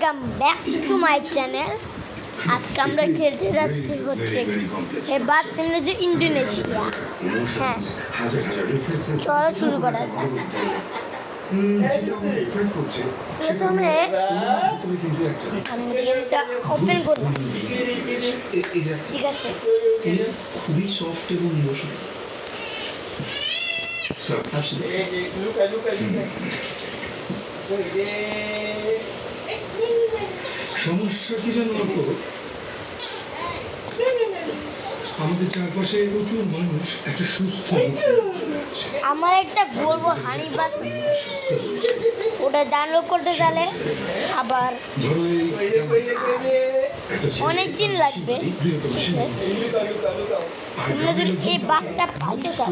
Welcome back to my channel. আজকে আমরা খেলতে যাচ্ছি হচ্ছে এই বাস যে ইন্দোনেশিয়া। হ্যাঁ, চলো শুরু করা যাক। প্রথমে আমি গেমটা ওপেন করলাম, ঠিক আছে। খুবই সফট এবং ইমোশনাল। সমস্যা কি জানো অল্প, আমাদের চারপাশে প্রচুর মানুষ একটা সুস্থ আমার একটা বলবো হানি বাস, ওটা ডাউনলোড করতে গেলে আবার অনেক দিন লাগবে। তোমরা যদি এই বাসটা পাইতে চাও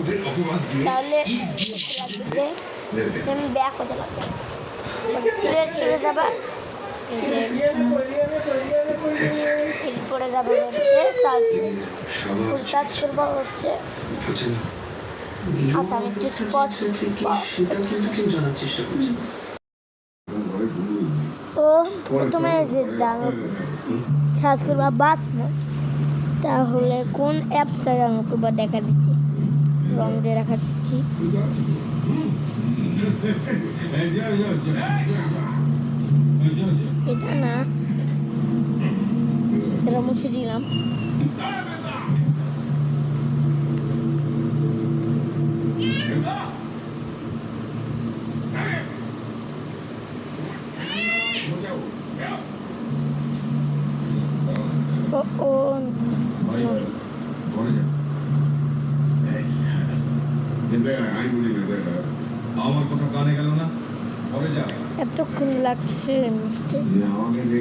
তাহলে তুমি ব্যাক হতে লাগবে, চলে যাবা, এরপরে যাবে হচ্ছে সার্চ করবো হচ্ছে। আচ্ছা, আমি একটু স্পট তো প্রথমে যে সার্চ করবা বাস মোড, তাহলে কোন অ্যাপসটা ডাউনলোড করবা দেখা দিচ্ছি, রং দিয়ে রাখা চিঠি। এটা না, এটা মুছে দিলাম। আমার কথা কানে গেল না, পরে যা এতক্ষণ লাগছে মিষ্টি।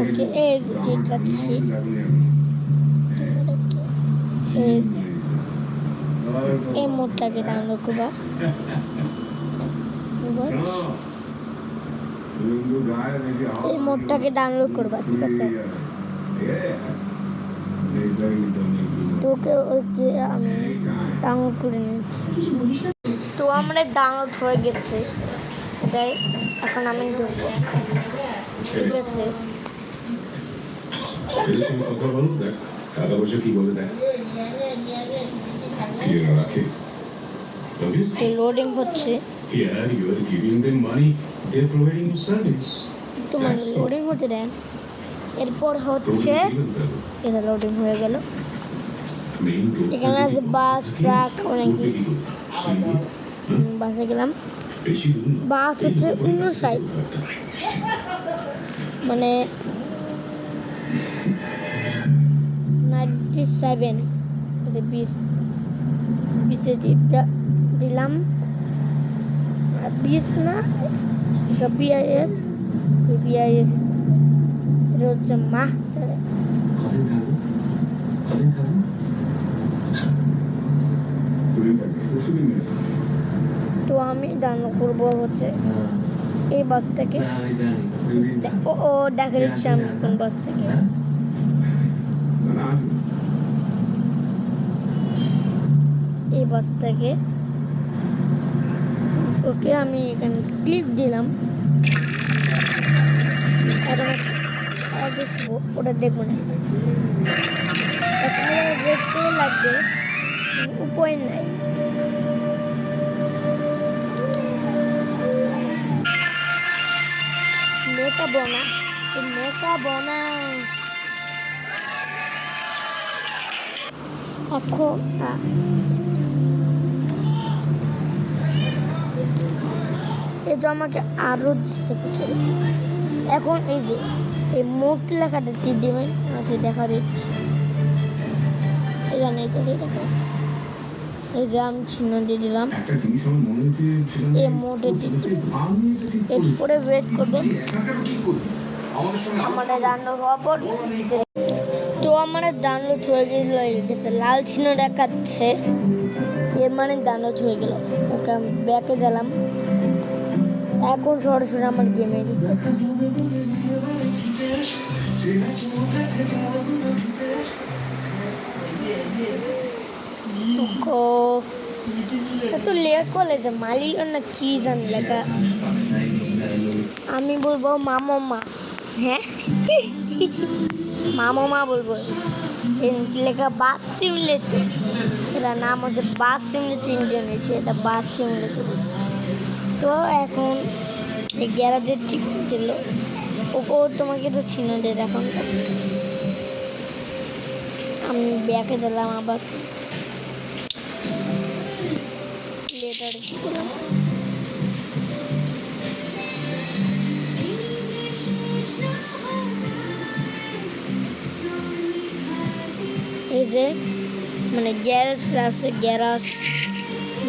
ওকে, এই যেটাচ্ছি এই মোডটাকে ডাউনলোড করবা। এই মোডটাকে ডাউনলোড করবা, ঠিক আছে। তোকে ওকে আমি ডাউনলোড করে নিচ্ছি। তো আমরা ডাউনলোড হয়ে গেছে, এটাই এখন আমি ঢুকবো, ঠিক আছে। কথা বল, দেখ টাকা পয়সা কি বলে, দেখ লোডিং হচ্ছে, তোমার লোডিং হতে দেন। এরপর হচ্ছে এটা লোডিং হয়ে গেল। এখানে আছে বাস, ট্রাক, অনেক বাসে গেলাম। বাস হচ্ছে অন্য সাইড, মানে 97 20 দিলাম, 20 না, এটা BIS এটা হচ্ছে মাহ চলে। তো আমি ডাউনলোড করবো হচ্ছে এই বাস থেকে। ও দেখা দিচ্ছে আমি কোন বাস থেকে। এই বাস থেকে ওকে আমি এখানে ক্লিক দিলাম। এখন দেখবো, ওটা দেখবো না, দেখতে লাগবে, উপায় নাই। মেকা বোনাস এখন এই যে আমাকে আরো দিতে পারছিল। এখন এই যে এই মোট লেখাটা টিপ দিবেন, আছে দেখা দিচ্ছে এখানে, দেখো এই যে আমি চিহ্ন দিয়ে দিলাম। এই মোটে এরপরে ওয়েট করবেন আমার ডাউনলোড হওয়ার পর। তো আমার ডাউনলোড হয়ে গেছে, লাল চিহ্ন দেখাচ্ছে, এর মানে ডাউনলোড হয়ে গেল। ওকে আমি ব্যাকে গেলাম, এখন সরাসরি আমার গেমে এত লেট করলে যে মালিক না কি জানি লেখা, আমি বলবো মামা হ্যাঁ মামা বলবো এর লেখা বাস সিমুলেটর। এটা নাম হচ্ছে বাস সিমুলেটর ইন্টারনেট, এটা বাস সিমুলেটর। তো এখন এই গ্যারাজের ঠিক দিল ও তোমাকে তো চিনে দেয় এখন। আমি ব্যাকে দিলাম আবার লেটার দিলাম। এই যে মানে গ্যারেজ আছে,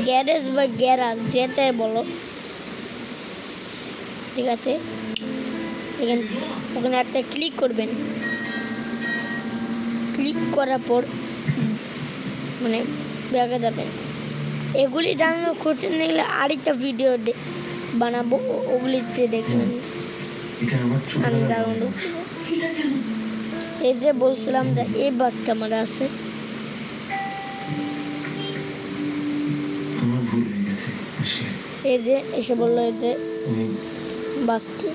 গ্যারেজ বা গ্যারাজ যেটাই বলো, ঠিক আছে। ওখানে একটা ক্লিক করবেন, ক্লিক করার পর মানে ব্যাগে যাবেন। এগুলি ডাউনলোড করতে নিলে আরেকটা ভিডিও বানাবো, ওগুলিতে দেখবেন। আমি ডাউনলোড এই যে বলছিলাম যে এই বাসটা আমার আছে, এই যে এসে বললো এই যে বাসটি।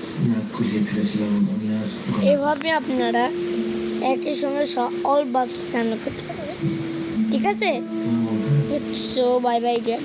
এভাবে আপনারা একই সঙ্গে অল বাস ডাউনলোড করতে পারবেন, ঠিক আছে। So bye bye gas.